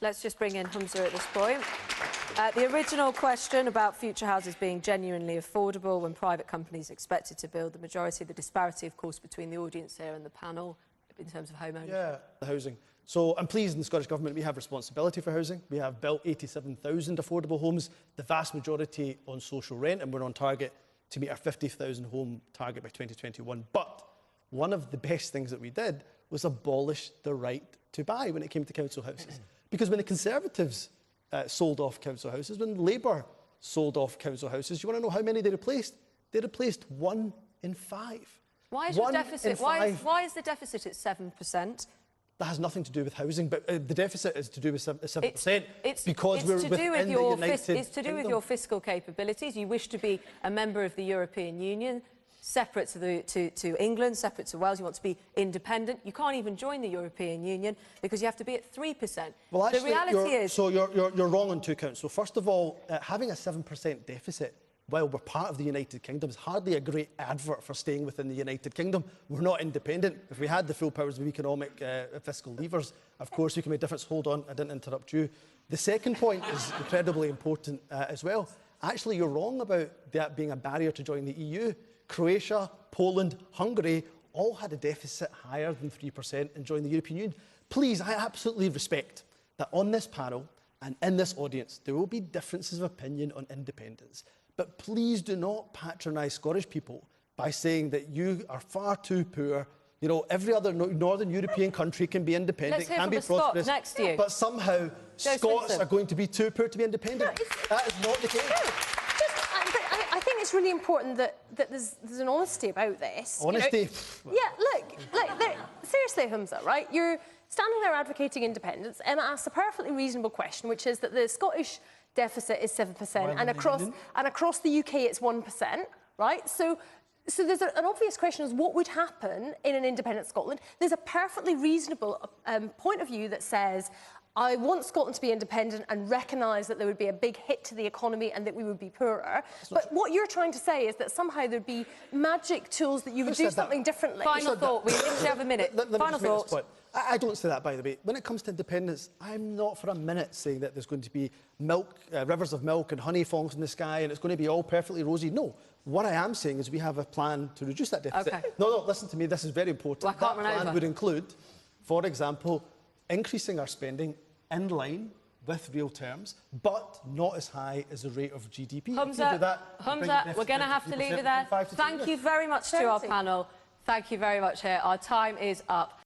let's just bring in Humza at this point. The original question about future houses being genuinely affordable when private companies expected to build the majority, the disparity, of course, between the audience here and the panel in terms of home ownership. Yeah, the housing. So I'm pleased in the Scottish Government we have responsibility for housing. We have built 87,000 affordable homes, the vast majority on social rent, and we're on target to meet our 50,000 home target by 2021. But one of the best things that we did was abolish the right to buy when it came to council houses. Because when the Conservatives sold off council houses, when Labour sold off council houses, you want to know how many they replaced? They replaced 1 in 5. Why is your deficit? Why is the deficit at 7%? That has nothing to do with housing, but the deficit is to do with 7%. It's to do with your fiscal capabilities. You wish to be a member of the European Union, separate to England, separate to Wales. You want to be independent. You can't even join the European Union because you have to be at 3%. Well, actually, the reality is... So you're wrong on 2 counts. So first of all, having a 7% deficit while we're part of the United Kingdom is hardly a great advert for staying within the United Kingdom. We're not independent. If we had the full powers of economic fiscal levers, of course, we can make a difference. Hold on, I didn't interrupt you. The second point is incredibly important as well. Actually, you're wrong about that being a barrier to join the EU. Croatia, Poland, Hungary all had a deficit higher than 3% and joined the European Union. Please, I absolutely respect that on this panel and in this audience, there will be differences of opinion on independence. But please do not patronise Scottish people by saying that you are far too poor. You know, every other Northern European country can be independent, can be prosperous, next to you. But somehow Scots are going to be too poor to be independent. That is not the case. I think it's really important that there's an honesty about this. Honesty? You know? Yeah, look, seriously, Humza, right? You're standing there advocating independence. Emma asked a perfectly reasonable question, which is that the Scottish deficit is 7%, and across the UK it's 1%, right? So there's an obvious question: is what would happen in an independent Scotland? There's a perfectly reasonable point of view that says, I want Scotland to be independent and recognise that there would be a big hit to the economy and that we would be poorer. But what you're trying to say is that somehow there'd be magic tools that you would do something differently. Final thought. We literally have a minute. Final thought. I don't say that, by the way. When it comes to independence, I'm not for a minute saying that there's going to be milk, rivers of milk and honey falling from the sky and it's going to be all perfectly rosy. No. What I am saying is we have a plan to reduce that deficit. Okay. No, listen to me. This is very important. Well, I can't that plan would include, for example, increasing our spending in line with real terms, but not as high as the rate of GDP. Humza, we're going to have to leave it there. Thank you very much to our panel. Thank you very much here. Our time is up.